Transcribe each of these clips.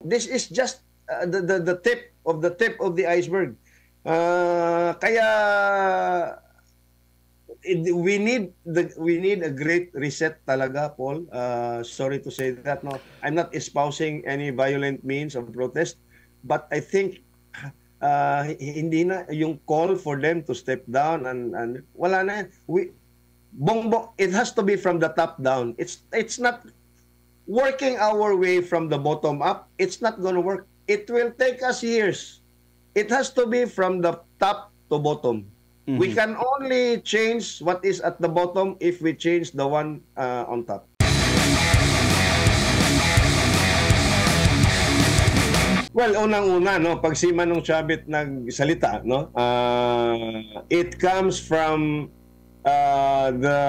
this is just the tip of the iceberg. Kaya we need a great reset talaga, Paul. Sorry to say that. No, I'm not espousing any violent means of protest, but I think hindi na yung call for them to step down and wala na. Bongbong, it has to be from the top down. It's not working our way from the bottom up. It's not going to work. It will take us years. It has to be from the top to bottom. Mm-hmm. We can only change what is at the bottom if we change the one on top. Well, unang-una, no, pag si Manong Chavit nagsalita, no, it comes from the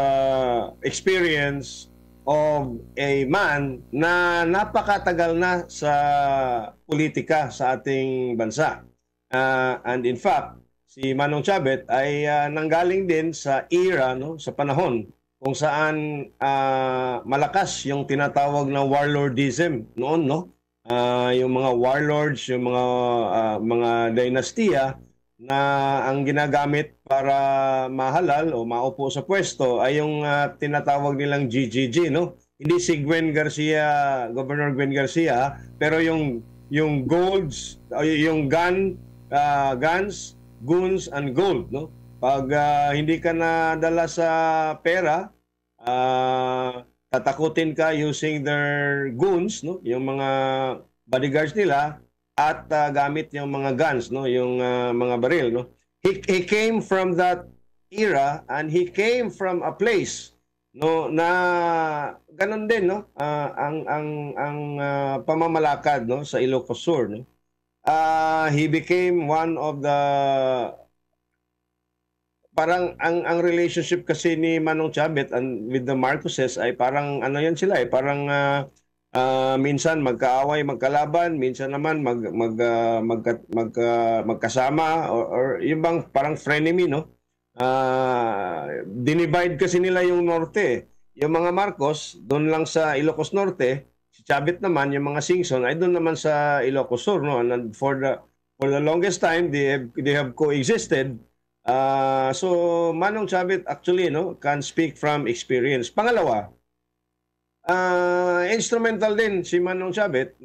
experience of a man na napakatagal na sa politika sa ating bansa. And in fact, si Manong Chavit ay nanggaling din sa era, no, sa panahon kung saan malakas yung tinatawag na warlordism noon, no? Yung mga warlords, yung mga dinastiya na ang ginagamit para mahalal o maupo sa pwesto ay yung tinatawag nilang GGG, no? Hindi si Gwen Garcia, Governor Gwen Garcia, pero yung golds, yung guns, goons and gold, no? Pag hindi ka nadala sa pera, tatakutin ka using their goons, no? Yung mga bodyguards nila, at gamit yung mga guns, no, yung mga baril, no. He came from that era and he came from a place, no, na ganun din, no, ang pamamalakad, no, sa Ilocos Sur, no. He became one of the parang ang relationship kasi ni Manong Chavit and with the Marcoses ay parang ano yan sila, parang minsan magkaaway, magkalaban, minsan naman magkasama or yung bang parang frenemy, no? Dinivide kasi nila yung norte. Yung mga Marcos doon lang sa Ilocos Norte, si Chavit naman, yung mga Singson ay doon naman sa Ilocos Sur, no? And for the longest time they have coexisted. So Manong Chavit actually, no, can speak from experience. Pangalawa, instrumental din si Manong Chavit,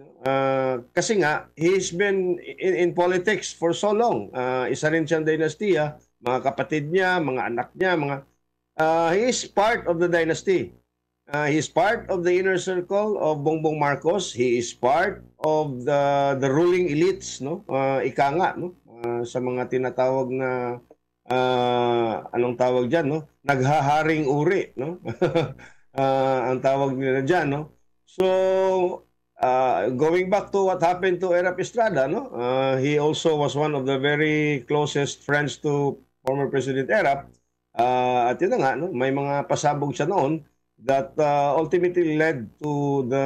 kasi nga he's been in politics for so long. Isa rin siyang dinastiya, mga kapatid niya, mga anak niya, he is part of the dynasty. He is part of the inner circle of Bongbong Marcos. He is part of the ruling elites, no? Ika nga, no? Sa mga tinatawag na anong tawag diyan, no? Naghaharing uri, no? Ang tawag nila dyan, no? So, going back to what happened to Erap Estrada, no? He also was one of the very closest friends to former President Erap. At yun na nga, no? May mga pasabog siya noon that ultimately led to the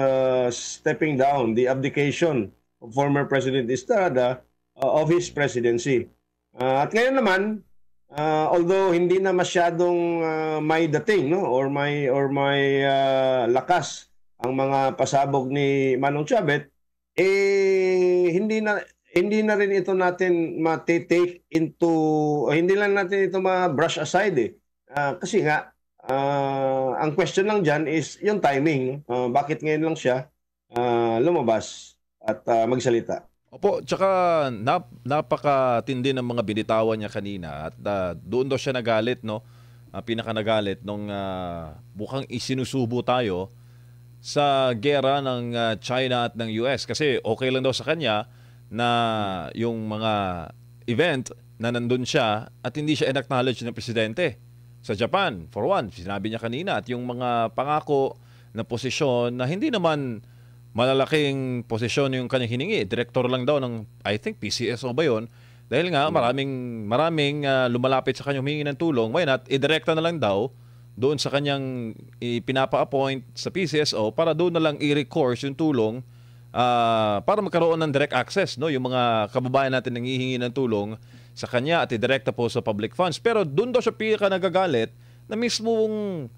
stepping down, the abdication of former President Estrada of his presidency. At ngayon naman, although hindi na masyadong may dating, no, or may lakas ang mga pasabog ni Manong Chavit, hindi na rin ito natin ma-take into, hindi lang natin ito ma-brush aside kasi nga ang question lang dyan is yung timing, no? Bakit ngayon lang siya lumabas at magsalita? Opo, tsaka napakatindi ng mga binitawan niya kanina at doon daw siya nagalit, no? Pinaka-nagalit nung mukhang isinusubo tayo sa gera ng China at ng US kasi okay lang daw sa kanya na yung mga event na nandun siya at hindi siya in-acknowledge ng presidente. Sa Japan, for one, sinabi niya kanina, at yung mga pangako na posisyon na hindi naman malalaking posisyon yung kanyang hiningi. Direktor lang daw ng, I think, PCSO ba yun? Dahil nga, maraming lumalapit sa kanyang humingi ng tulong. Why not? Idirekta na lang daw doon sa kanyang pinapa-appoint sa PCSO para doon na lang i-recourse yung tulong para magkaroon ng direct access, no? Yung mga kababayan natin nanghihingi ng tulong sa kanya at i-direkta po sa public funds. Pero doon daw siya pinaka-nagagalit na mismong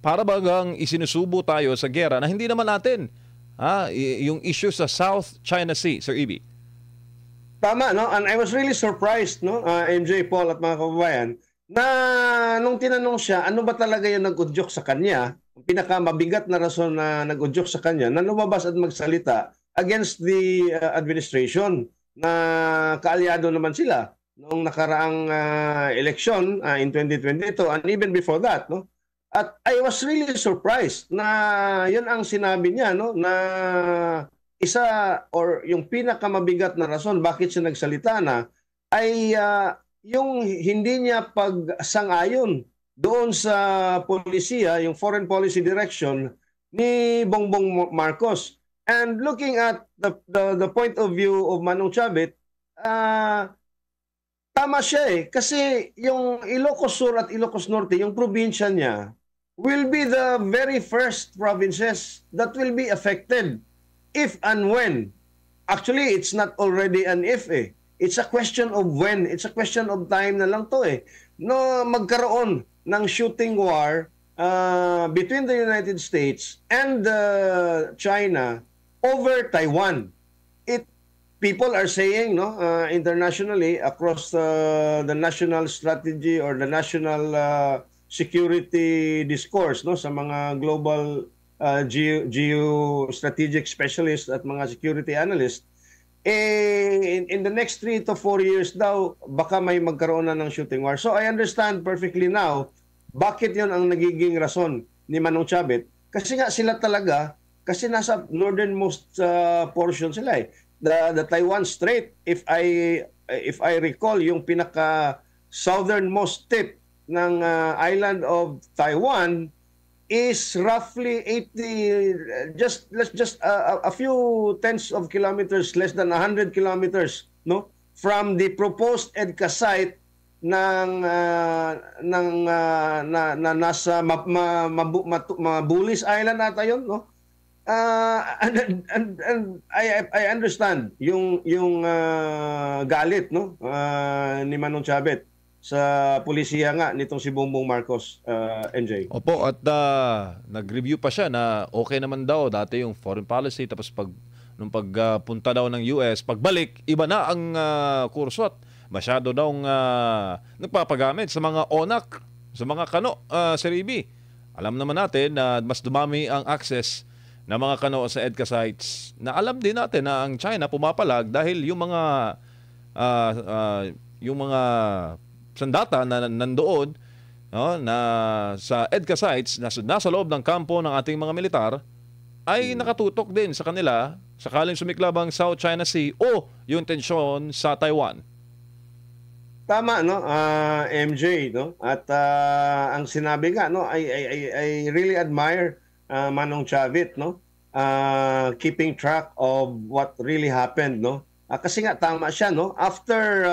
para bagang isinusubo tayo sa gera na hindi naman natin yung issue sa South China Sea, Sir Ibi. Tama, no? And I was really surprised, no, MJ, Paul at mga kababayan, na nung tinanong siya, ano ba talaga yung nag-udyok sa kanya, ang pinakamabigat na rason na nag-udyok sa kanya, na lumabas at magsalita against the administration, na kaalyado naman sila noong nakaraang election in 2022 and even before that, no? At I was really surprised na yun ang sinabi niya, no, na isa or yung pinakamabigat na rason bakit siya nagsalita na ay yung hindi niya pagsang-ayon doon sa polisiya, yung foreign policy direction ni Bongbong Marcos. And looking at the point of view of Manong Chavit, tama siya kasi yung Ilocos Sur at Ilocos Norte, yung probinsya niya, will be the very first provinces that will be affected if and when. Actually, it's not already an if It's a question of when. It's a question of time na lang to No, magkaroon ng shooting war between the United States and China over Taiwan. People are saying, no, internationally across the national strategy or the national security discourse, no, sa mga global geostrategic specialists at mga security analysts, in the next 3 to 4 years daw, baka may magkaroon na ng shooting war. So I understand perfectly now bakit yon ang nagiging rason ni Manong Chavit. Kasi nga sila talaga, kasi nasa northernmost portion sila The Taiwan Strait, if I recall, yung pinaka southernmost tip ng island of Taiwan is roughly 80, let's just a few tens of kilometers, less than 100 kilometers, no, from the proposed EDCA site ng nasa Mabulis Island ata yun, no? And I understand yung galit, no, ni Manong Chavit sa pulisiya nga nitong si Bongbong Marcos, NJ. Opo, at nag-review pa siya na okay naman daw dati yung foreign policy, tapos nung pagpunta daw ng US, pagbalik, iba na ang kurso at masyado daw nagpapagamit sa mga onak, sa mga kano, Sir Ibi. Alam naman natin na mas dumami ang access na mga kano sa EDCA sites, na alam din natin na ang China pumapalag dahil yung mga sandata na nandoon, no, na sa EDCA sites, nasa loob ng kampo ng ating mga militar, ay nakatutok din sa kanila sakaling sumiklab ang South China Sea o yung tensyon sa Taiwan. Tama, no, MJ, no? At ang sinabi nga, no, I really admire Manong Chavit, no, keeping track of what really happened, no. Kasi nga tama siya, no, after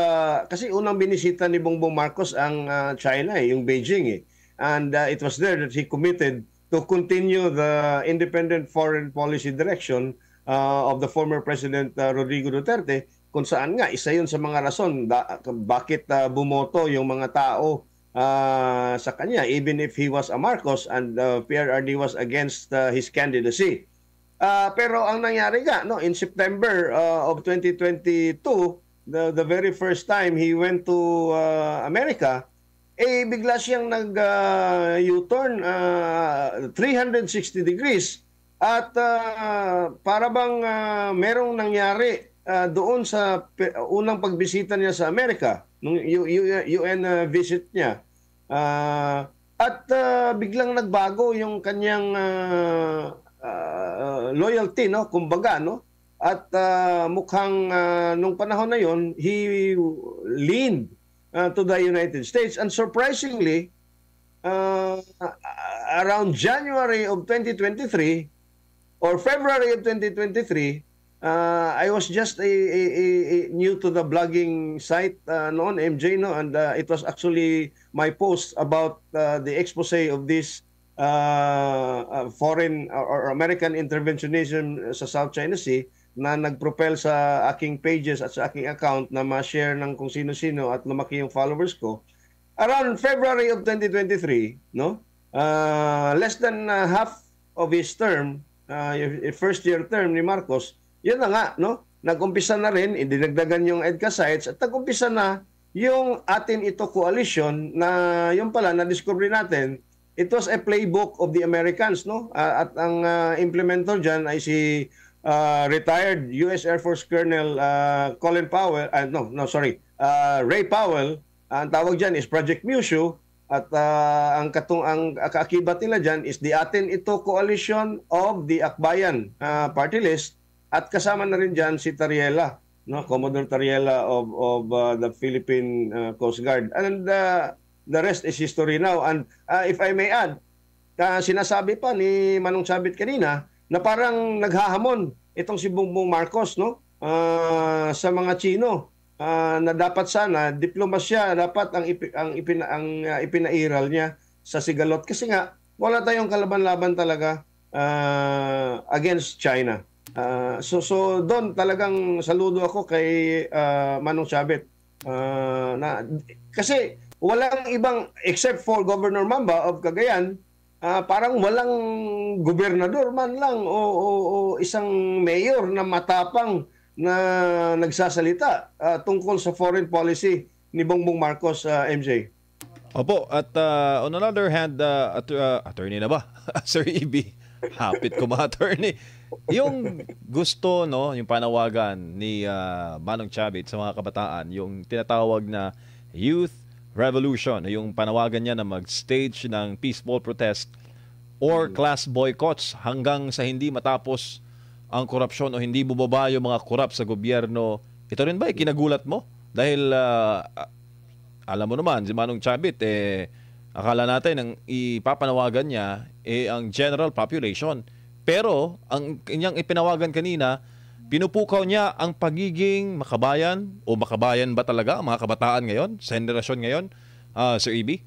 kasi unang binisita ni Bongbong Marcos ang China, yung Beijing, and it was there that he committed to continue the independent foreign policy direction of the former President Rodrigo Duterte, kung saan nga isa yun sa mga rason bakit bumoto yung mga tao sa kanya, even if he was a Marcos and PRRD was against his candidacy. Pero ang nangyari nga, no, in September of 2022, the very first time he went to America, bigla siyang nag-U-turn 360 degrees at para bang merong nangyari doon sa unang pagbisita niya sa Amerika, nung UN visit niya. At biglang nagbago yung kanyang loyalty, no, kumbaga, no. At mukhang nung panahon na yon, he leaned to the United States, and surprisingly around January of 2023 or February of 2023, I was just new to the blogging site noon, MJ, no, and it was actually my post about the expose of this foreign or American interventionism sa South China Sea na nagpropel sa aking pages at sa aking account na ma-share ng kung sino-sino at lumaki yung followers ko. Around February of 2023, no, less than half of his term, yung first year term ni Marcos, yun na nga, no? Nag-umpisa na rin, idinagdagan yung EDCA sites at nag-umpisa na yung Atin Ito Coalition na yung pala na-discover natin, it was a playbook of the Americans, no? At ang implementer dyan ay si retired US Air Force Colonel Colin Powell, Ray Powell. Ang tawag dyan is Project Mushu. At ang kaakibat nila dyan is the Atin Ito Coalition of the Akbayan Party List. At kasama na rin dyan si Tariela, no? Commodore Tariela of the Philippine Coast Guard. And the rest is history now. And if I may add, sinasabi pa ni Manong Chavit kanina na parang naghahamon itong si Bongbong Marcos, no? Sa mga Chino. Na dapat sana diplomasya dapat ang ipinairal niya sa Sigalot kasi nga wala tayong kalaban-laban talaga against China. So doon talagang saludo ako kay Manong Chavit kasi walang ibang except for Governor Mamba of Cagayan, parang walang gobernador man lang o isang mayor na matapang na nagsasalita tungkol sa foreign policy ni Bongbong Marcos, MJ. Opo, at on another hand, attorney na ba? Sir EB, hapit ko mga attorney. Yung gusto, no, yung panawagan ni Manong Chavit sa mga kabataan, yung tinatawag na Youth Revolution, yung panawagan niya na mag-stage ng peaceful protest or class boycotts hanggang sa hindi matapos ang korupsyon o hindi bumaba yung mga korap sa gobyerno. Ito rin ba kinagulat mo? Dahil alam mo naman, si Manong Chavit, akala natin ang ipapanawagan niya ang general population. Pero ang kanyang ipinawagan kanina, pinupukaw niya ang pagiging makabayan o makabayan ba talaga ang mga kabataan ngayon, sa henerasyon ngayon, Sir EB?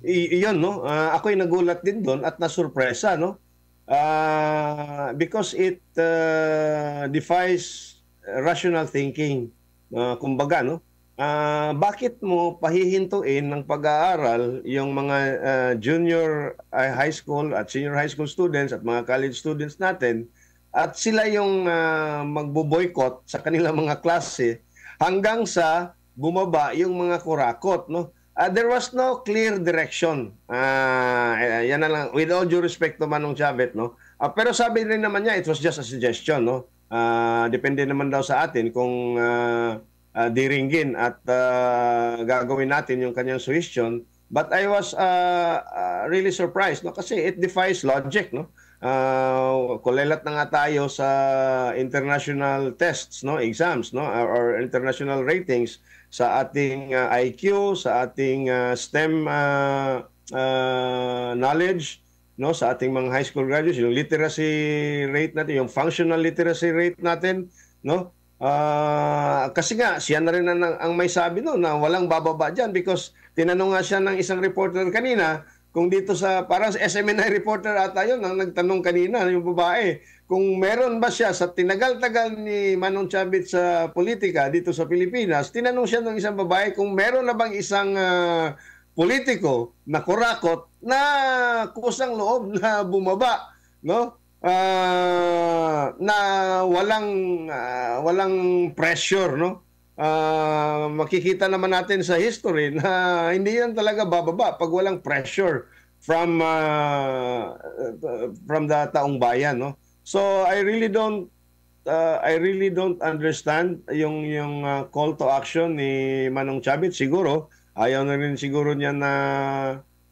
Iyon, no? Ako'y nagulat din doon at nasurpresa, no? Because it defies rational thinking. Kumbaga, no? Bakit mo pahihintuin ng pag-aaral yung mga junior high school at senior high school students at mga college students natin at sila yung magbo-boycott sa kanilang mga klase hanggang sa bumaba yung mga kurakot, no? There was no clear direction. Yan na lang. With all due respect to Manong Chavit, no? Pero sabi rin naman niya, it was just a suggestion, no? Depende naman daw sa atin kung diringgin at gagawin natin yung kanyang suggestion. But I was really surprised, no? Kasi it defies logic, no? Kulelat na nga tayo sa international tests, no? Exams, no? Or international ratings sa ating IQ, sa ating STEM knowledge, no, sa ating mga high school graduates, yung literacy rate natin, yung functional literacy rate natin, no? Kasi nga siya na rin ang may sabi no na walang bababa diyan because tinanong nga siya ng isang reporter kanina kung dito sa parang sa SMNI reporter ata yun ang nagtanong kanina yung babae kung meron ba siya sa tinagal-tagal ni Manong Chavit sa politika dito sa Pilipinas, tinanong siya ng isang babae kung meron na bang isang politiko na kurakot na kusang loob na bumaba, no? Na walang pressure, no? Makikita naman natin sa history na hindi yan talaga bababa pag walang pressure from the taong bayan, no? So I really don't understand yung call to action ni Manong Chavit. Siguro ayaw na rin siguro niya na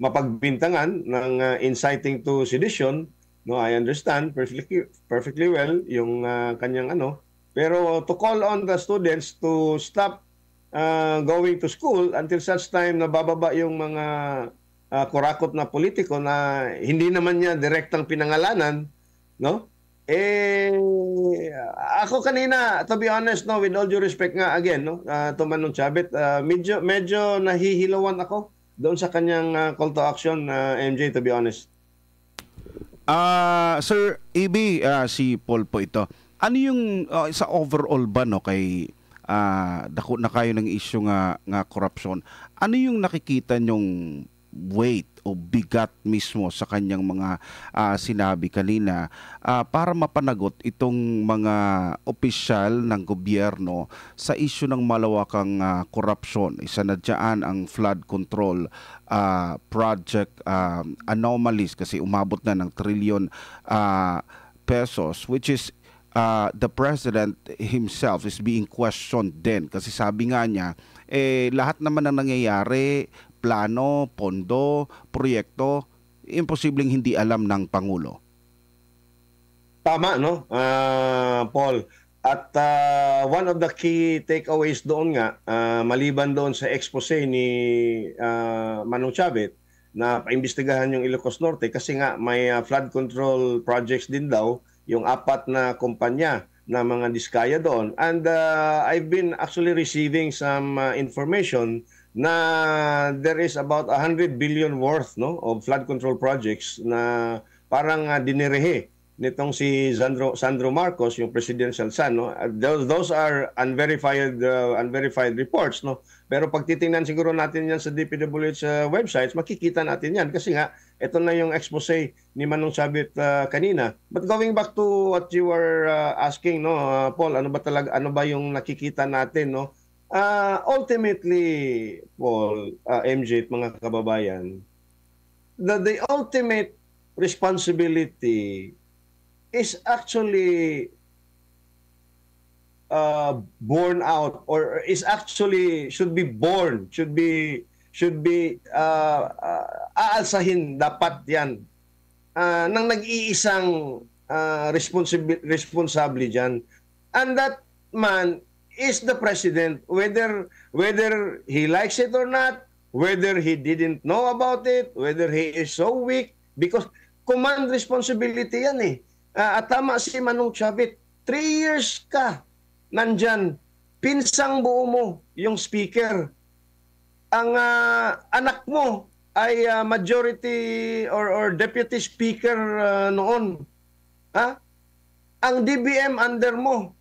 mapagbintangan ng inciting to sedition. No, I understand perfectly well yung kanyang ano. Pero to call on the students to stop going to school until such time na bababa yung mga kurakot na politiko na hindi naman niya direktang pinangalanan, no? Ako kanina, to be honest, no, with all due respect nga again, no, to Manong Chavit, medyo nahihilawan ako doon sa kanyang call to action, MJ, to be honest. Sir EB, si Paul po ito. Ano yung sa overall ba no kay dako na kayo ng issue nga corruption? Ano yung nakikita nyong weight o bigat mismo sa kanyang mga sinabi kanina para mapanagot itong mga opisyal ng gobyerno sa isyu ng malawakang korupsyon. Isa na dyan ang flood control project anomalies kasi umabot na ng trilyon pesos, which is the president himself is being questioned din kasi sabi nga niya lahat naman ng nangyayari, plano, pondo, proyekto, imposibleng hindi alam ng Pangulo. Tama, no, Paul? At one of the key takeaways doon nga, maliban doon sa expose ni Manong Chavit na paimbestigahan yung Ilocos Norte kasi nga may flood control projects din daw yung 4 na kumpanya na mga diskaya doon. And I've been actually receiving some information na there is about 100 billion worth, no, of flood control projects na parang dinirehe nitong si Sandro Marcos, yung presidential son, no. Those are unverified reports, no. Pero pag titingnan siguro natin yan sa DPWH websites, makikita natin yan kasi nga ito na yung expose ni Manong Chavit kanina. But going back to what you were asking, no, Paul, ano ba yung nakikita natin, no? Ultimately, Paul, MJ at mga kababayan, the ultimate responsibility is actually born out, or is actually should be aalsahin dapat yan ng nag-iisang responsable dyan. And that man is the president, whether he likes it or not, whether he didn't know about it, whether he is so weak, because command responsibility yan eh. At tama si Manong Chavit, 3 years ka nandyan, pinsang buo mo yung speaker. Ang anak mo ay majority or deputy speaker noon. Ha? Ang DBM under mo.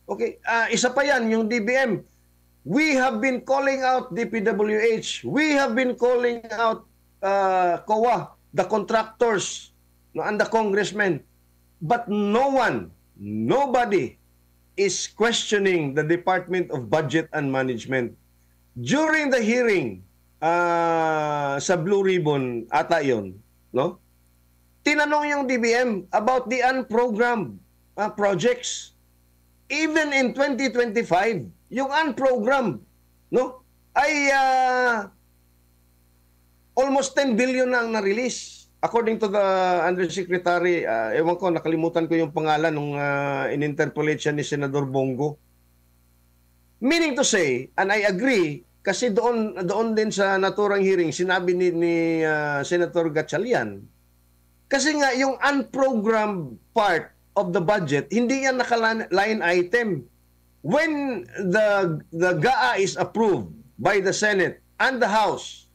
Okay, isa pa yan, yung DBM. We have been calling out DPWH. We have been calling out COA, the contractors, no, and the congressmen. But nobody is questioning the Department of Budget and Management. During the hearing sa Blue Ribbon ata yun, no? Tinanong yung DBM about the unprogrammed projects. Even in 2025, yung unprogrammed, no, ay almost 10 billion na ang na-release. According to the Undersecretary, ewan ko, nakalimutan ko yung pangalan nung in-interpolate siya ni Senador Bongo. Meaning to say, and I agree, kasi doon din sa naturang hearing, sinabi ni Senator Gatchalian, kasi nga yung unprogrammed part of the budget, hindi yan naka-line item. When the GAA is approved by the Senate and the House,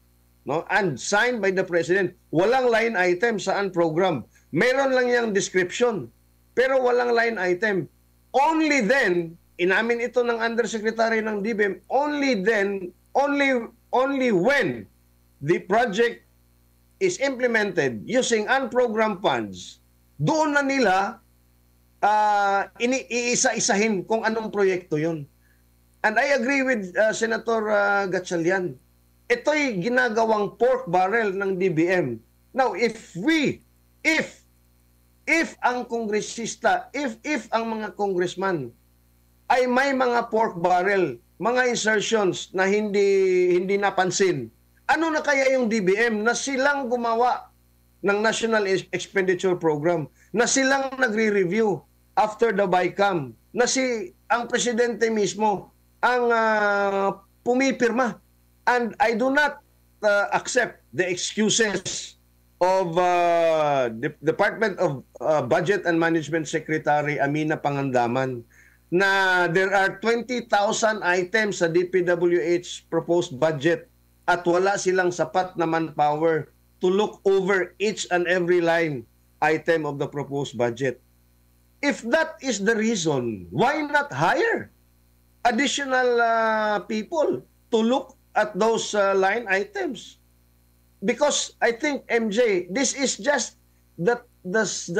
no, and signed by the President, walang line item sa unprogrammed. Meron lang yung description, pero walang line item. Only then, inamin ito ng Undersecretary ng DBM, only when the project is implemented using unprogrammed funds, doon na nila iisa-isahin kung anong proyekto yun. And I agree with Senator Gatchalian. Ito'y ginagawang pork barrel ng DBM. Now, if ang kongresista, if ang mga congressman ay may mga pork barrel, mga insertions na hindi napansin, ano na kaya yung DBM na silang gumawa ng National Expenditure Program, na silang nagre-review after the BICAM, na ang presidente mismo ang pumipirma. And I do not accept the excuses of Department of Budget and Management Secretary Amina Pangandaman na there are 20,000 items sa DPWH proposed budget at wala silang sapat na manpower to look over each and every line item of the proposed budget. If that is the reason, why not hire additional people to look at those line items? because I think, MJ, this is just the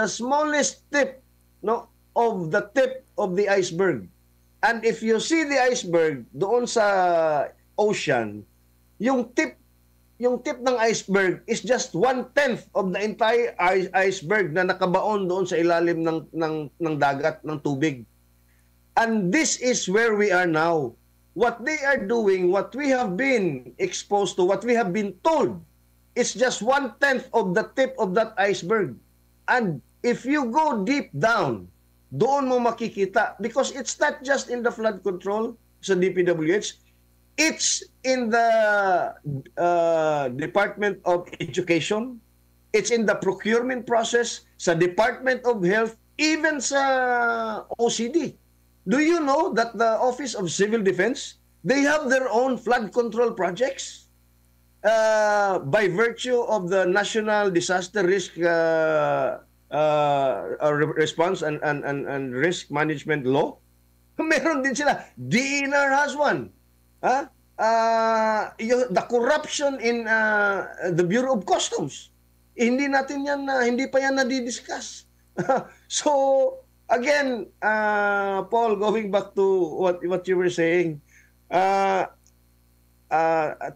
smallest tip, no, of the tip of the iceberg. And if you see the iceberg doon sa ocean, yung tip ng iceberg is just 1/10 of the entire iceberg na nakabaon doon sa ilalim ng dagat, ng tubig. And this is where we are now. What they are doing, what we have been exposed to, what we have been told, is just 1/10 of the tip of that iceberg. And if you go deep down, doon mo makikita, because it's not just in the flood control sa DPWH, it's in the Department of Education, it's in the procurement process, sa Department of Health, even sa OCD. Do you know that the Office of Civil Defense, they have their own flood control projects by virtue of the National Disaster Risk Response and Risk Management Law? Meron din sila. DENR has one. The corruption in the Bureau of Customs. Hindi pa yan nadidiscuss. So, again, Paul, going back to what you were saying,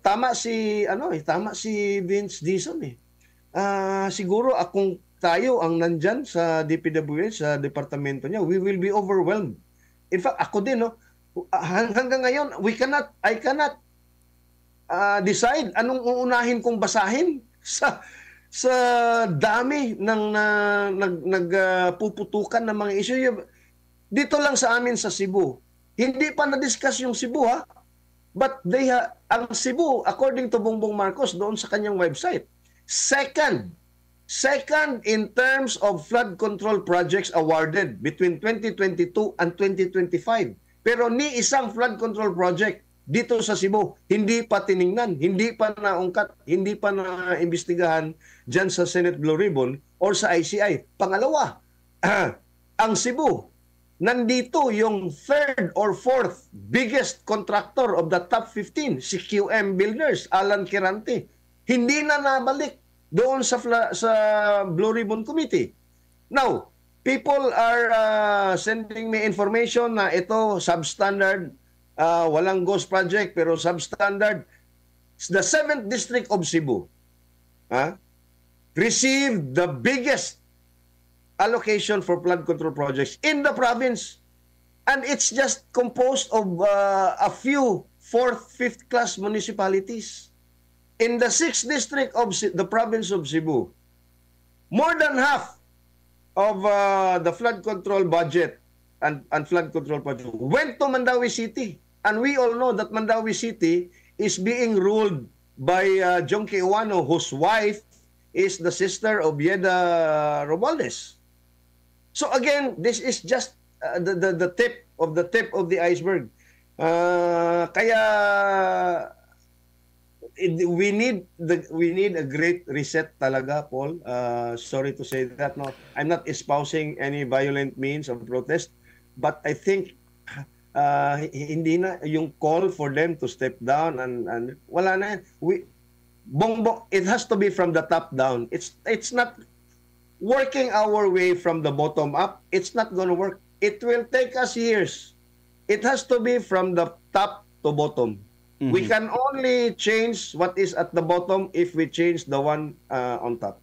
tama si Vince Dizon eh. Siguro akong tayo ang nandyan sa DPWH, sa departamento niya, we will be overwhelmed. In fact, ako din, no, hanggang ngayon, I cannot decide anong uunahin kong basahin sa dami ng nagpuputukan ng mga issue. Dito lang sa amin sa Cebu, hindi pa na-discuss yung Cebu, ha? But ang Cebu, according to Bongbong Marcos, doon sa kanyang website, second in terms of flood control projects awarded between 2022 and 2025. Pero ni isang flood control project dito sa Cebu, hindi pa tiningnan, hindi pa naungkat, hindi pa naimbestigahan dyan sa Senate Blue Ribbon or sa ICI. Pangalawa, ang Cebu, nandito yung third or fourth biggest contractor of the top 15, si QM Builders, Alan Quirante. Hindi na nabalik doon sa Blue Ribbon Committee. Now, people are sending me information na ito substandard, walang ghost project pero substandard. The 7th District of Cebu received the biggest allocation for flood control projects in the province. And it's just composed of a few 4th, 5th class municipalities. In the 6th District of the province of Cebu, more than half of the flood control budget and flood control project went to Mandawi City. And we all know that Mandawi City is being ruled by Jonke Iwano, whose wife is the sister of Yeda Romualdez. So again, this is just the tip of the iceberg. Kaya we need a great reset talaga, Paul. Sorry to say that. No, I'm not espousing any violent means of protest, but I think hindi na yung call for them to step down and wala na. Bongbong, it has to be from the top down. It's not working our way from the bottom up. It's not going to work. It will take us years. It has to be from the top to bottom. Mm-hmm. We can only change what is at the bottom if we change the one on top.